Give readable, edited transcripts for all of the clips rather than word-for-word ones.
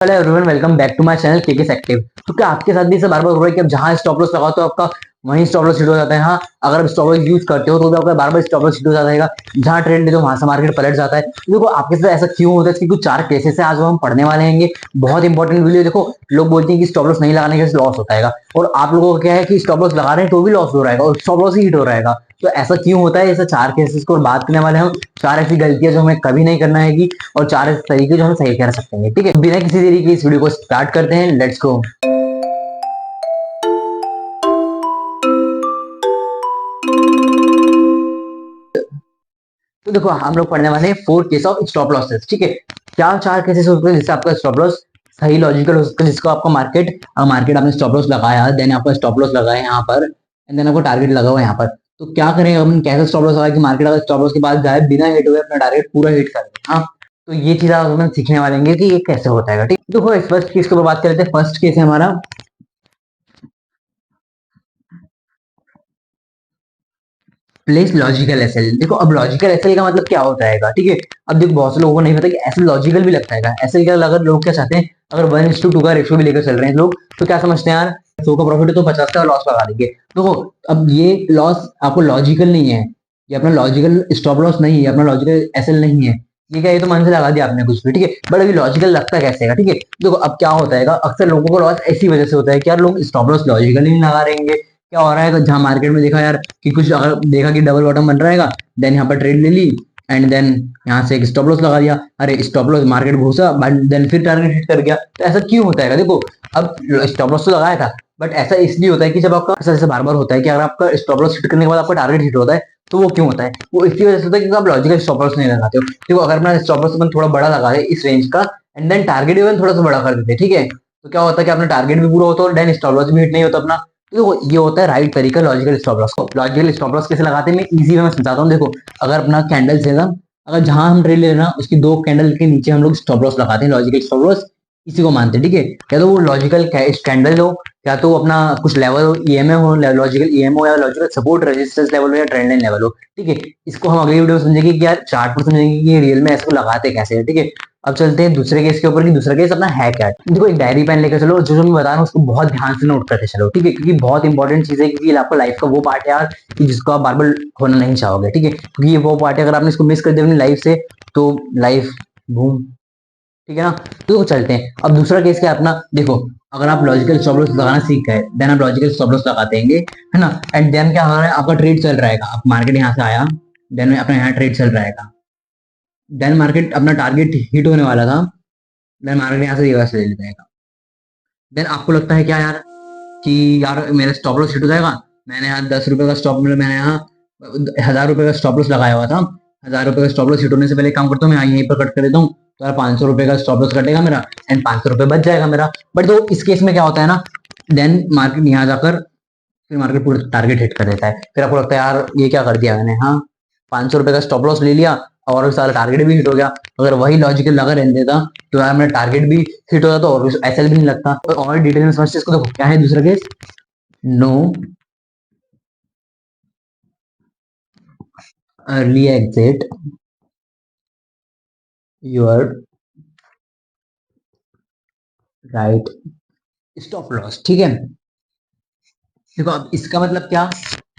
Hello everyone, welcome back to my channel केकेस active. तो क्या आपके साथ भी ऐसा बार बार हो रहा है कि आप जहां स्टॉप लॉस लगाते हो आपका वहीं स्टॉप लॉस हिट हो जाता है? हाँ, अगर आप स्टॉप लॉस यूज करते हो तो भी आपका बार बार स्टॉप लॉस हिट हो जाता है। जहां ट्रेंड है तो वहां से मार्केट पलट जाता है। तो देखो आपके साथ ऐसा क्यों होता है, इसकी कुछ 4 केसेस है आज वो हम पढ़ने वाले हैं। बहुत इंपॉर्टेंट वीडियो। देखो, लोग बोलते हैं कि स्टॉप लॉस नहीं लगाने से लॉस होता है, और आप लोगों का क्या है कि स्टॉप लॉस लगा रहे हैं तो भी लॉस हो रहा है और स्टॉप लॉस ही हिट हो रहा है। तो ऐसा क्यों होता है? ऐसे 4 केसेस को बात करने वाले हम। 4 ऐसी गलतियां जो हमें कभी नहीं करना है, और 4 ऐसे तरीके जो हम सही कर सकते हैं। ठीक है, बिना किसी देरी के इस वीडियो को स्टार्ट करते हैं। Let's go. तो देखो, हम लोग पढ़ने वाले हैं 4 केस ऑफ स्टॉप लॉसेस। ठीक है, क्या 4 केसेस होते हैं जिससे आपका स्टॉप लॉस सही लॉजिकल हो सकता है, जिसको आपका मार्केट आपने स्टॉप लॉस लगाया, देन आपका स्टॉप लॉस लगाया यहाँ पर, एंड देन आपको टारगेट लगा हुआ यहाँ पर। तो क्या करें हम, कैसे स्टॉप लॉस लगाए कि मार्केट अगर स्टॉप लॉस के बाद जाए बिना हिट हुए अपना टारगेट पूरा हिट कर दे। हाँ, तो ये चीज आप हमें सीखने वाले हैं कि ये कैसे होता है। ठीक, देखो इस फर्स्ट केस को बात कर लेते हैं। फर्स्ट केस है हमारा प्लेस लॉजिकल एसएल। देखो, अब लॉजिकल एसएल का मतलब क्या होता है? ठीक है, अब देखो बहुत से लोगों को नहीं पता कि एसएल लॉजिकल भी लगता है। एसएल क्या, अगर लोग क्या चाहते हैं, अगर 1:2 का रेशियो भी लेकर चल रहे हैं लोग, तो क्या समझते हैं यार 100 का प्रॉफिट है तो 50 का लॉस लगा देंगे। तो अब ये लॉस आपको लॉजिकल नहीं है, ये अपना लॉजिकल स्टॉप लॉस नहीं है, अपना लॉजिकल एसएल नहीं है। ये क्या, ये तो मन से लगा दिया आपने कुछ भी। ठीक है, बट अभी लॉजिकल लगता कैसे है? ठीक है, देखो अब क्या होता है, अक्सर लोगों को लॉस ऐसी वजह से होता है कि यार लोग स्टॉप लॉस लॉजिकल नहीं लगा रहेंगे। क्या हो रहा है, जहां मार्केट में देखा यार कि कुछ, अगर देखा कि डबल बॉटम बन रहेगा, देन यहाँ पर ट्रेड ले ली, एंड देन यहाँ से एक स्टॉप लॉस लगा दिया। अरे स्टॉप लॉस मार्केट घुसा, देन फिर टारगेट हिट कर गया। तो ऐसा क्यों होता है? देखो, अब स्टॉप लॉस तो लगाया था, बट ऐसा इसलिए होता है कि जब आपका ऐसा ऐसा बार बार होता है कि अगर आपका स्टॉप लॉस हिट करने के बाद आपका टारगेट हिट होता है, तो वो क्यों होता है? वो इसी वजह से होता है क्योंकि आप लॉजिकल स्टॉप लॉस नहीं लगाते हो। देखो, अगर अपना स्टॉप लॉस थोड़ा बड़ा लगा दे इस रेंज का, एंड देन टारगेट इवन थोड़ा सा बड़ा कर देते, ठीक है, तो क्या होता है कि अपना टारगेट भी पूरा होता है और देन स्टॉप लॉस भी हिट नहीं होता अपना। तो ये होता है राइट तरीका लॉजिकल स्टॉप लॉस को। लॉजिकल स्टॉप लॉस कैसे लगाते हैं, मैं इजी वे में समझाता हूँ। देखो, अगर अपना कैंडल्स है ना, अगर जहां हम ट्रेड ले रहे हैं उसकी 2 कैंडल के नीचे हम लोग स्टॉप लॉस लगाते हैं। लॉजिकल स्टॉप लॉस इसी को मानते हैं। ठीक है, या तो वो लॉजिकल कैंडल हो, या तो अपना कुछ लेवल हो, ईएमए हो, लॉजिकल ईएमओ, या लॉजिकल सपोर्ट रेजिस्टेंस लेवल हो, या ट्रेंड लाइन लेवल हो। ठीक है, इसको हम अगली वीडियो में समझेंगे कि यार चार्ट पर समझेंगे कि रियल में इसको लगाते कैसे है। ठीक है, अब चलते हैं दूसरे केस के ऊपर कि दूसरा केस अपना है क्या। देखो, एक डायरी पेन लेकर चलो, जो मैं बता रहा हूँ उसको बहुत ध्यान से नोट करते चलो। ठीक है, क्योंकि बहुत इंपॉर्टेंट चीज है, क्योंकि आपका लाइफ का वो पार्ट है यार कि जिसको आप बार बार होना नहीं चाहोगे। ठीक है, क्योंकि ये वो पार्ट है, अगर आपने इसको मिस कर दिया अपनी लाइफ से तो लाइफ बूम। ठीक है ना, तो चलते हैं। अब दूसरा केस क्या है अपना, देखो, अगर आप लॉजिकल स्टॉप लॉस लगाना सीख गए, देन आप लॉजिकल स्टॉप लॉस लगाते हैं, है ना, एंड देन क्या हो रहा है, आपका ट्रेड चल रहा है, आप मार्केट यहाँ से आया, देन अपना यहाँ ट्रेड चल रहा है, देन मार्केट अपना टारगेट हिट होने वाला था, देन मार्केट यहाँ से रिवर्स ले लेता है। देन आपको लगता है क्या यार कि यार मेरा स्टॉप लॉस हिट हो जाएगा। मैंने यहाँ 10 रुपए का स्टॉप, मतलब मैंने यहाँ 1000 रुपए का स्टॉप लॉस लगाया हुआ था। 1000 रुपए का स्टॉप लॉस हिट होने से पहले काम करता हूँ, मैं यहीं पर कट कर देता हूँ, तो यार 500 रुपए का स्टॉप लॉस कटेगा मेरा, एंड 500 रुपए बच जाएगा मेरा। बट तो इस केस में क्या होता है ना, देन मार्केट यहाँ जाकर फिर मार्केट पूरा टारगेट हिट कर देता है। फिर आपको लगता है यार ये क्या कर दिया मैंने, हाँ 500 रुपए का स्टॉप लॉस ले लिया और सारा टारगेट भी हिट हो गया। अगर वही लॉजिकल लगा रहने देता तो यार मेरा टारगेट भी हिट होता, तो और एसएल भी नहीं लगता। और डिटेल में समझते इसको। देखो क्या है दूसरा case, know early exit your right stop loss. ठीक है, देखो अब इसका मतलब क्या,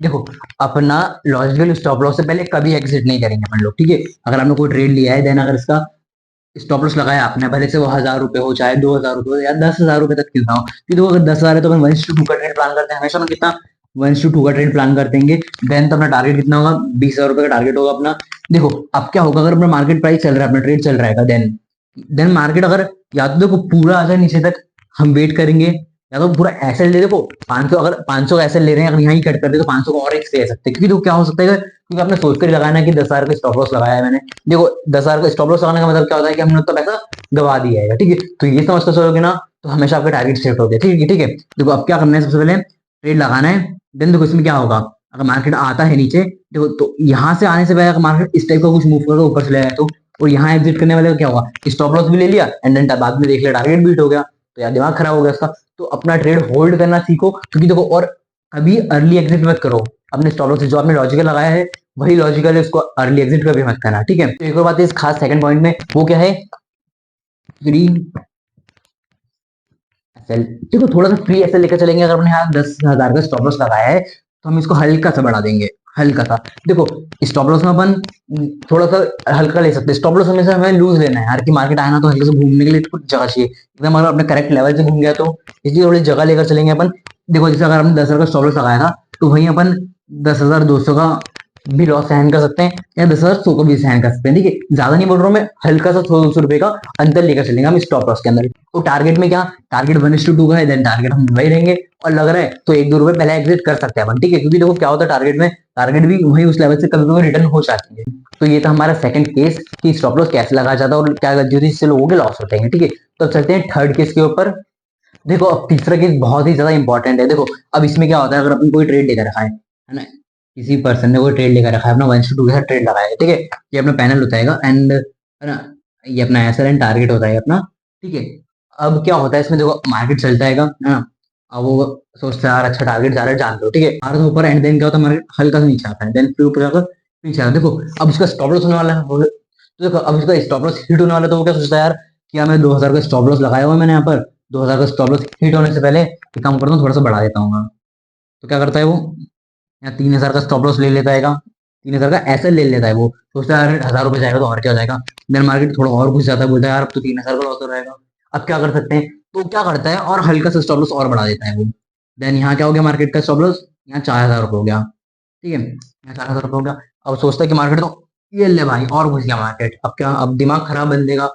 देखो अपना लॉजिकल स्टॉप लॉस से पहले कभी एग्जिट नहीं करेंगे अपन लोग। ठीक है, अगर आपने कोई ट्रेड लिया है, देन अगर इसका स्टॉप लॉस लगाया आपने, भले से वो 1000 रुपए हो, चाहे 2000 रुपए हो, या 10,000 रुपए तक क्यों ना हो, कि देखो अगर 10,000 है तो अपन 1:2 का ट्रेड प्लान करते हैं हमेशा। ना कितना, 1:2 का ट्रेड प्लान करते हैं। देन तो अपना टारगेट कितना होगा, 20,000 रुपए का टारगेट होगा अपना। देखो अब क्या होगा, अगर अपना मार्केट प्राइस चल रहा है, अपना ट्रेड चल रहा है, देन देन मार्केट अगर या तो देखो पूरा आ जाए नीचे तक, हम वेट करेंगे, या तो पूरा ऐसे ले। देखो 500, अगर 500 का ऐसे ले रहे हैं, अगर यहाँ ही कट कर दे तो 500 को और एक ले सकते हैं, क्योंकि तो क्या हो सकता है, क्योंकि आपने सोच कर लगाना कि 10,000 का स्टॉप लॉस लगाया है मैंने। देखो 10,000 का स्टॉप लॉस लगाने का मतलब क्या होता है कि हमने तो पैसा गवा दिया है। ठीक है, तो ये समझ कर चलोगे ना, तो हमेशा आपका टारगेट सेट हो गया। ठीक है, ठीक है, देखो अब क्या करना है, सबसे पहले ट्रेड लगाना है। देन देखो इसमें क्या होगा, अगर मार्केट आता है नीचे, देखो तो यहाँ से आने से पहले अगर मार्केट इस टाइप का कुछ मूव करके ऊपर चले जाए, तो यहाँ एग्जिट करने वाले का क्या होगा, स्टॉप लॉस भी ले लिया, एंड देन बाद में देख लिया टारगेट बीट हो गया, तो यार दिमाग खराब हो गया उसका। तो अपना ट्रेड होल्ड करना सीखो, क्योंकि देखो, और कभी अर्ली एग्जिट मत करो अपने स्टॉप लॉस। जो आपने लॉजिकल लगाया है वही लॉजिकल है, उसको अर्ली एग्जिट का भी मत करना। ठीक है, तो एक और बात है इस खास सेकंड पॉइंट में, वो क्या है, फ्री एसएल, देखो थोड़ा सा फ्री एसएल लेकर चलेंगे। अगर हमने यहाँ 10,000 का स्टॉप लॉस लगाया है तो हम इसको हल्का सा बढ़ा देंगे, हल्का सा। देखो स्टॉप लॉस में अपन थोड़ा सा हल्का ले सकते हैं। स्टॉप लॉस हमेशा हमें लूज लेना है यार, कि मार्केट आए ना तो हल्के से घूमने के लिए कुछ जगह चाहिए एकदम। अगर अपने करेक्ट लेवल से घूम गया तो इसलिए थोड़ी जगह लेकर चलेंगे अपन। देखो जैसे अगर हमने 10,000 का स्टॉप लॉस लगाया था तो वहीं अपन 10,200 का भी लॉस सहन कर सकते हैं, या 10,100 को भी सहन कर सकते हैं। ठीक है, ज्यादा नहीं बोल रहा हूँ मैं, हल्का सा 100-200 रुपए का अंतर लेकर चलेंगे हम स्टॉप लॉस के अंदर। तो टारगेट में क्या, टारगेट 1:2 का है, देन टारगेट हम वही रहेंगे। और लग रहा है तो 1-2 रुपए पहले एग्जिट कर सकते हैं अपन। ठीक है, क्योंकि देखो क्या होता है टारगेट में, टारगेट भी वही उस लेवल से कभी कभी रिटर्न हो जाती है। तो ये था हमारा सेकंड केस कि स्टॉप लॉस कैसे लगाया जाता है और क्या गलती होती है जिससे लोगों के लॉस होते हैं। ठीक है, तो अब चलते हैं थर्ड केस के ऊपर। देखो अब तीसरा केस बहुत ही ज्यादा इंपॉर्टेंट है। देखो अब इसमें क्या होता है, अगर अपन कोई ट्रेड लेकर रखा है ना, किसी पर्सन ने कोई ट्रेड लेकर रखा है, अपना 1:2 के साथ ट्रेड लगाया है। ठीक है, ये अपना पैनल होता है एंड है ना, ये अपना एसएल एंड टारगेट होता है अपना। ठीक है, अब क्या होता है इसमें, देखो मार्केट चलता है ना, अब वो सोचता है यार अच्छा टारगेट जा रहा है, जानते हो। ठीक है, मार्केट ऊपर एंड देन क्या होता है, मार्केट हल्का सा नीचे आता है, देन फिर ऊपर जाकर नीचे आता है। देखो अब उसका स्टॉप लॉस होने वाला है तो देखो अब उसका स्टॉप लॉस हिट होने वाला है, तो वो क्या सोचता है यार कि यार मैं 2,000 का स्टॉप लॉस लगाया हुआ है मैंने यहाँ पर, 2,000 का स्टॉप लॉस हिट होने से पहले एक काम करता हूँ, थोड़ा सा बढ़ा देता हूँ। तो क्या करता है वो, यहाँ 3,000 का स्टॉप लॉस ले लेता है, 3,000 का ऐसे ले लेता है। वो सोचता है यार 1,000 रुपए जाएगा तो और क्या हो जाएगा। देन मार्केट थोड़ा और घुस जाता है, बोलता है यार अब तो 3,000 का लॉस हो रहेगा। अब क्या कर सकते हैं, तो क्या करता है और हल्का सा स्टॉप लॉस और बढ़ा देता है वो। देन यहाँ क्या हो गया, मार्केट का स्टॉप लॉस यहाँ 4,000 रुपये हो गया। ठीक है, यहाँ 4,000 रुपये हो गया। अब सोचता है कि मार्केट तो ये ले भाई और घुस गया मार्केट, अब क्या, अब दिमाग खराब बंदे का।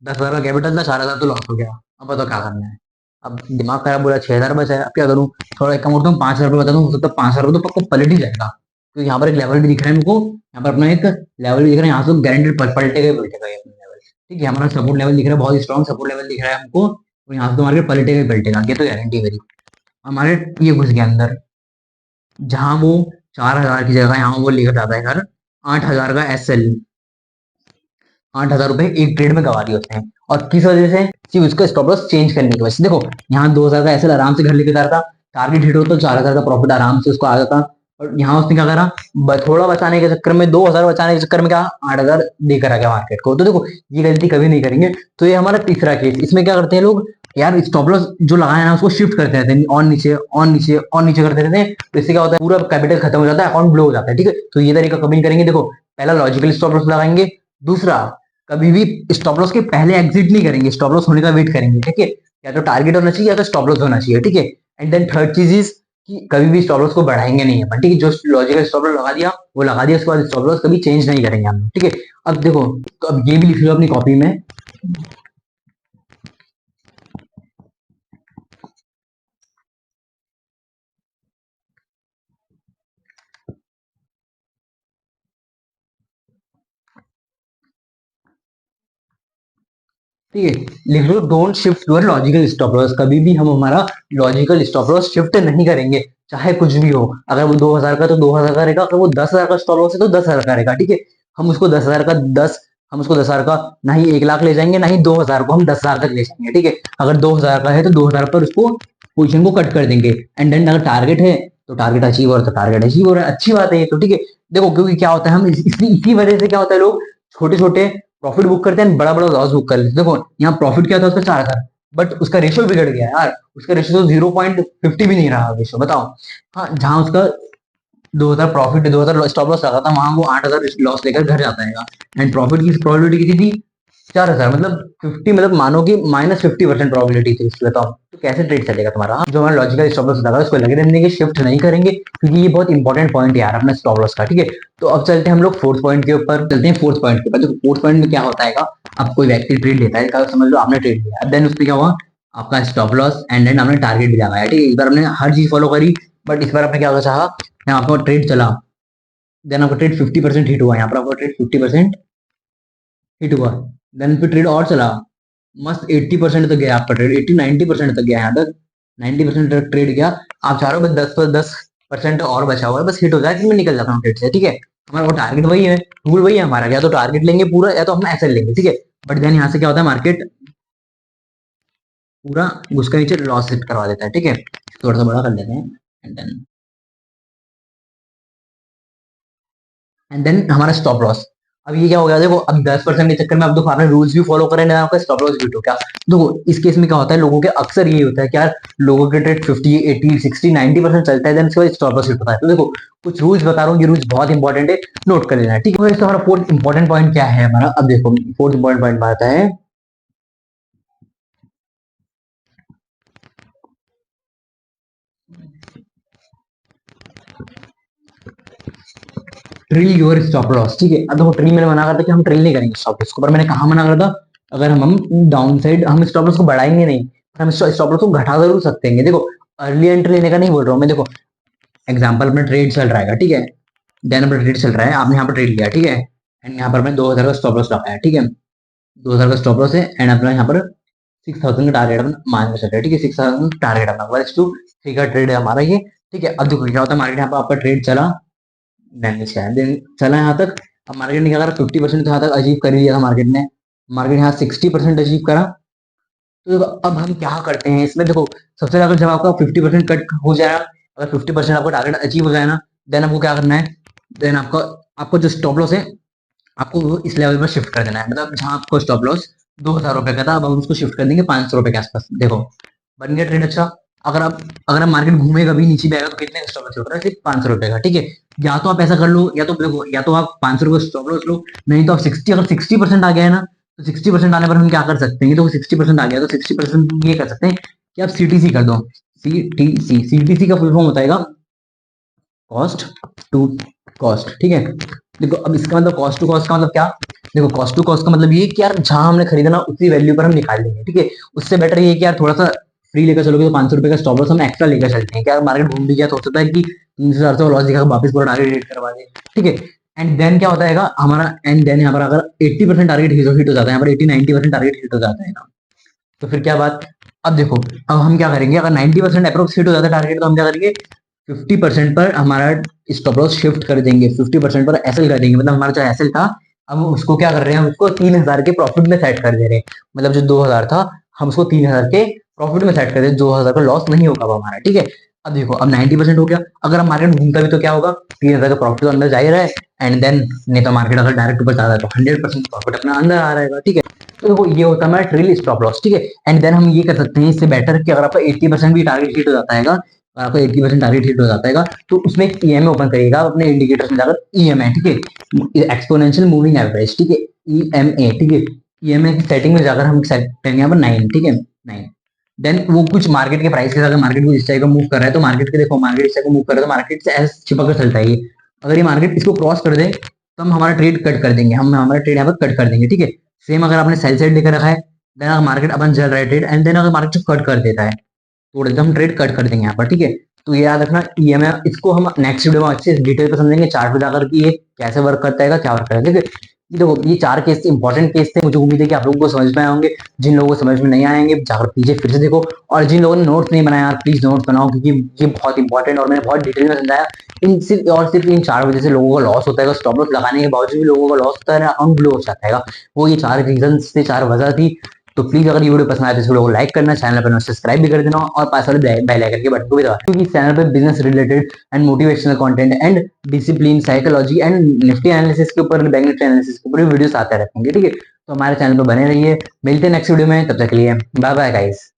10,000 का कैपिटल था, 4,000 तो लॉस हो गया। अब बताओ क्या करना है। अब दिमाग खराब, बोला 6,000 बचा है, अब क्या करूँ। थोड़ा एक काम करता हूँ, 5,000 रुपये बता दूँ, हो सकता है 5,000 रुपये तो पक्का पलट ही जाएगा। तो यहाँ पर एक लेवल भी दिख रहा है हमको, यहाँ पर अपना एक लेवल भी दिख रहा है, यहाँ से गारंटेड पलटेगा ही पलटेगा ये अपना लेवल। ठीक है, हमारा सपोर्ट लेवल दिख रहा है, बहुत स्ट्रॉन्ग सपोर्ट लेवल दिख रहा है हमको, और यहाँ से तो मार्केट पलटेगा ही पलटेगा, ये तो गारंटी मेरी। हमारे ये घुस गया अंदर, जहां वो 4,000 की जगह यहाँ वो लेकर जाता है घर 8,000 का एसएल। 8,000 रुपए एक ट्रेड में गवा दिए उसने, और किस वजह से, सिर्फ उसका स्टॉप लॉस चेंज करने की वजह से। देखो यहाँ 2,000 का एसएल आराम से घर लेके जा रहा था, टारगेट हिट होता तो 4,000 का प्रॉफिट आराम से उसको आ जाता। और यहाँ उसने क्या करा, थोड़ा बचाने के चक्कर में, 2,000 बचाने के चक्कर में क्या 8,000 देकर आ गया मार्केट को। तो देखो ये गलती कभी नहीं करेंगे। तो ये हमारा तीसरा केस। इसमें क्या करते हैं लोग, यार स्टॉप लॉस जो लगाया ना उसको शिफ्ट करते रहते हैं, और नीचे और नीचे और नीचे करते रहते हैं। तो इससे क्या होता है, पूरा कैपिटल खत्म हो जाता है, अकाउंट ब्लो हो जाता है। ठीक है, तो ये तरीका कभी नहीं करेंगे। देखो पहला लॉजिकल स्टॉप लॉस लगाएंगे, दूसरा कभी भी स्टॉप लॉस के पहले एग्जिट नहीं करेंगे, स्टॉप लॉस होने का वेट करेंगे। ठीक है, या तो टारगेट होना चाहिए या तो स्टॉप लॉस होना चाहिए। ठीक है, एंड देन थर्ड चीज इज कि कभी भी स्टॉप लॉस को बढ़ाएंगे नहीं अपन। ठीक है, जो लॉजिकल स्टॉप लॉस लगा दिया वो लगा दिया, उसके बाद स्टॉप लॉस कभी चेंज नहीं करेंगे हम लोग। ठीक है, अब देखो, तो अब ये भी लिख लो अपनी कॉपी में। ठीक है, लिख लो, don't shift your logical stop loss. कभी भी हम हमारा लॉजिकल स्टॉप लॉस शिफ्ट नहीं करेंगे, चाहे कुछ भी हो। अगर वो 2,000 का तो 2,000 का रहेगा, अगर वो 10,000 का स्टॉप लॉस है तो 10,000 का रहेगा। ठीक है, हम उसको 10,000 का 10, हम उसको 10,000 का ना ही 1 लाख ले जाएंगे, ना ही 2,000 को हम 10,000 तक ले जाएंगे। ठीक है, अगर 2,000 का है तो 2,000 पर उसको पोजिशन को कट कर देंगे। एंड देन अगर टारगेट है तो टारगेट अचीव हो रहा है तो टारगेट अचीव हो रहा है, अच्छी बात है ये तो। ठीक है, देखो क्योंकि क्या होता है, हम इसी वजह से क्या होता है, लोग छोटे छोटे प्रॉफिट बुक करते हैं, बड़ा बड़ा लॉस बुक कर लेते हैं। देखो यहाँ प्रॉफिट क्या था उसका 4,000, बट उसका रेशियो बिगड़ गया यार, उसका रेशियो तो 0.50 भी नहीं रहा रेशियो, बताओ। हाँ, जहां उसका 2,000 प्रॉफिट, 2,000 स्टॉप लॉस लगा था, वहां वो 8,000 लॉस लेकर घर जाता है। एंड प्रॉफिट की प्रोबेबिलिटी कितनी थी, 4,000, मतलब 50, मतलब मानो कि -50% प्रोबेबिलिटी थी इसकी, बताओ। तो कैसे ट्रेड चलेगा तुम्हारा। जो हमारा लॉजिकल स्टॉप लॉस लगा उसको लगे रहने के, शिफ्ट नहीं करेंगे, क्योंकि ये बहुत इंपॉर्टेंट पॉइंट है यार अपना स्टॉप लॉस का। ठीक है, तो अब चलते हैं हम लोग फोर्थ पॉइंट के ऊपर, चलते हैं फोर्थ पॉइंट के ऊपर। देखो फोर्थ पॉइंट में क्या होता है, अब कोई व्यक्ति ट्रेड लेता है, समझ लो आपने ट्रेड लिया, देन उस पर क्या हुआ, आपका स्टॉप लॉस एंड देन आपने टारगेट भी लगाया। ठीक है, इस बार हमने हर चीज फॉलो करी, बट इस बार आपने क्या चाहा, आपका ट्रेड चला, देन आपका ट्रेड 50% हिट हुआ, यहाँ पर आपका ट्रेड 50% हिट हुआ। देन फिर ट्रेड और चला, मस्त 80% तक गया आपका ट्रेड, 80-90% तक गया, यहाँ तक 90% तक ट्रेड गया। आप चाह रहे हो बस 10% और बचा हुआ है, बस हिट हो जाए कि मैं निकल जाता हूँ ट्रेड से। ठीक है, हमारा वो टारगेट वही है, रूल वही है हमारा, या तो टारगेट लेंगे पूरा या तो हम एसएल लेंगे। ठीक है, बट देन यहाँ से क्या होता है, मार्केट पूरा उसका नीचे लॉस हिट करवा देता है। ठीक है, थोड़ा सा बड़ा कर लेते हैं, एंड देन हमारा स्टॉप लॉस, अब ये क्या हो गया देखो, अब 10% के चक्कर में अब देखो आपने रूल्स भी फॉलो करे ना, आपका स्टॉप लॉस भी हिट हो गया। देखो इस केस में क्या होता है, लोगों के अक्सर ये होता है कि यार लोगों के ट्रेड 50 80 60 90% चलता है, देन उसके बाद स्टॉप लॉस हिट होता है। तो देखो कुछ रूल्स बता रहा हूँ, ये रूल्स बहुत इंपॉर्टेंट है, नोट कर लेना है, ठीक है। तो हमारा फोर्थ इंपॉर्टेंट पॉइंट क्या है हमारा, अब देखो फोर्थ इंपॉर्टेंट पॉइंट आता है ट्रिल योर स्टॉप लॉस, ठीक है। अब देखो ट्रिल मैंने मना करता कि हम ट्रिल नहीं करेंगे स्टॉप लॉस को, पर मैंने कहा मना करता, अगर हम डाउन साइड हम स्टॉप लॉस को बढ़ाएंगे नहीं, हम स्टॉप लॉस को घटा जरूर सकते हैं। देखो अर्ली एंट्री लेने का नहीं बोल रहा हूँ मैं, देखो एग्जाम्पल अपना ट्रेड चल रहा है, ठीक है, देन अपना ट्रेड चल रहा है, आपने यहाँ पर ट्रेड लिया, ठीक है, एंड यहाँ पर मैंने 2000 का स्टॉप लॉस लगाया, ठीक है, 2000 का स्टॉप लॉस है, एंड अपना यहाँ पर 6000 का टारगेट अपना मान के चल रहा है, ठीक है, 6000 टारगेट अपना 1:3 का ट्रेड है हमारा ये, ठीक है। अब देखो क्या होता है, मार्केट यहाँ पर आपका ट्रेड चला, देन चला यहाँ तक, अब मार्केट ने क्या करा, 50% तो यहाँ तक अचीव कर ही लिया था मार्केट ने, मार्केट यहाँ 60% अचीव करा। तो देखो, अब हम क्या करते हैं इसमें, देखो सबसे ज्यादा जब आपका 50% कट हो जाए, अगर 50% आपका टारगेट अचीव हो जाए ना, देन आपको क्या करना है, देन आपका आपको जो स्टॉप लॉस है आपको वो इस लेवल पर शिफ्ट कर देना है, मतलब जहां आपको स्टॉप लॉस 2000 रुपए का था, अब हम उसको शिफ्ट कर देंगे 500 रुपए के आसपास। देखो बन गया ट्रेड अच्छा। अगर आप मार्केट घूमेगा भी नीचे भी आएगा तो कितने का स्टॉप लॉस होगा, सिर्फ 500 रुपए का, ठीक है। या तो आप ऐसा कर लो, या तो देखो, या तो आप 500 रुपए स्टॉप लॉस लो, नहीं तो आप 60, अगर 60% आ गया है ना, तो 60% आने पर हम क्या कर सकते हैं, तो 60% आ गया तो 60% ये कर सकते हैं कि आप सीटीसी कर दो। सीटीसी का फुल फॉर्म होता है कॉस्ट टू कॉस्ट, ठीक है। देखो अब इसका मतलब कॉस्ट टू कॉस्ट का मतलब क्या, देखो कॉस्ट टू कॉस्ट का मतलब ये कि यार जहां हमने खरीदना उसी वैल्यू पर हम निकाल लेंगे, ठीक है। उससे बेटर ये कि यार थोड़ा सा फ्री लेकर चलोगे तो 500 रुपए का स्टॉप लॉस हम एक्स्ट्रा लेकर चलते हैं, क्या मार्केट घूम भी गया तो हो सकता है कि 300 400 लॉस दिखा वापस पूरा टारगेट हिट करवा दे, ठीक है। एंड देन क्या होता है हमारा, एंड देन यहाँ पर अगर 80% टारगेट हिट हो जाता है, यहाँ पर 80 90% टारगेट हिट हो जाता है ना, तो फिर क्या बात। अब देखो, अब हम क्या करेंगे, अगर 90% अप्रोक्स हिट हो जाता है टारगेट, तो हम क्या करेंगे, 50% पर हमारा स्टॉप लॉस शिफ्ट कर देंगे, 50% पर एसएल कर देंगे, मतलब हमारा जो एसएल था, अब उसको क्या कर रहे हैं, हम उसको 3000 के प्रॉफिट में सेट कर दे रहे हैं, मतलब जो 2000 था हम उसको 3000 के प्रॉफिट में सेट कर दे, 2000 का लॉस नहीं होगा वो हमारा, ठीक है। अब देखो अब 90% हो गया, अगर हम मार्केट घूमता भी तो क्या होगा, 3000 का प्रॉफिट तो अंदर जा ही रहा है, एंड देन नहीं तो मार्केट अगर डायरेक्ट ऊपर जा रहा है तो 100% प्रॉफिट अपना अंदर आ रहेगा, ठीक है। तो देखो ये होता है हमारा ट्रिल स्टॉप लॉस, ठीक है। एंड देन हम ये कर सकते हैं इससे बेटर कि अगर आपका 80% भी टारगेट हिट हो जाता है, आपका 80% टारगेट हिट हो जाता है, तो उसमें एक ईएमए ओपन करिएगा अपने इंडिकेटर्स में जाकर, ईएमए, ठीक है, एक्सपोनेंशियल मूविंग एवरेज, ठीक है, ईएमए, ठीक है। ईएमए की सेटिंग में जाकर हम सेट करेंगे यहाँ पर 9, ठीक है, 9। देन वो कुछ मार्केट के प्राइस के साथ, अगर मार्केट को इस टाइप का मूव कर रहा है तो मार्केट के, देखो मार्केट इस टाइप का मूव कर रहा है तो मार्केट से ऐसे छिपक कर चलता है ये, अगर ये मार्केट इसको क्रॉस कर दे तो हम हमारा ट्रेड कट कर देंगे, हम हमारा ट्रेड यहाँ पर कट कर देंगे, ठीक है। सेम अगर आपने सेल साइड लेकर रखा है, देन अगर मार्केट अपन चल रहा है ट्रेड, एंड देन अगर मार्केट कट कर देता है तो एकदम ट्रेड कट कर देंगे यहाँ पर, ठीक है। तो ये याद रखना, ईएमआई इसको हम नेक्स्ट वीडियो में अच्छे से डिटेल पे समझेंगे, चार्ट पे जाकर कि ये कैसे वर्क करता है, क्या वर्क करता है, ठीक है। ये देखो ये 4 केस इंपॉर्टेंट केस थे, मुझे उम्मीद है कि आप लोगों को समझ में आए होंगे। जिन लोगों को समझ में नहीं आएंगे जाकर पीछे फिर से देखो, और जिन लोगों ने नोट्स नहीं बनाया यार प्लीज नोट्स बनाओ, क्योंकि ये बहुत इंपॉर्टेंट और मैंने बहुत डिटेल में समझाया। इन सिर्फ और सिर्फ इन 4 वजह से लोगों का लॉस होता है, स्टॉप लॉस लगाने के बावजूद भी लोगों का लॉस होता है, अकाउंट ब्लो हो जाता है, वो ये 4 रीजन थे, 4 वजह थी। तो प्लीज अगर ये वीडियो पसंद आए तो इस वीडियो को लाइक करना, चैनल पर सब्सक्राइब भी कर देना, और पास वाले बेल आइकन के बटन को भी दबा, क्योंकि इस चैनल पर business related and motivational content and discipline, psychology and Nifty analysis के ऊपर, बैंक निफ्टी एनालिसिस के ऊपर वीडियोस आते रहेंगे, ठीक है। तो हमारे चैनल पर बने रहिए, मिलते हैं नेक्स्ट वीडियो में, तब तक के लिए बाय बाय गाइस।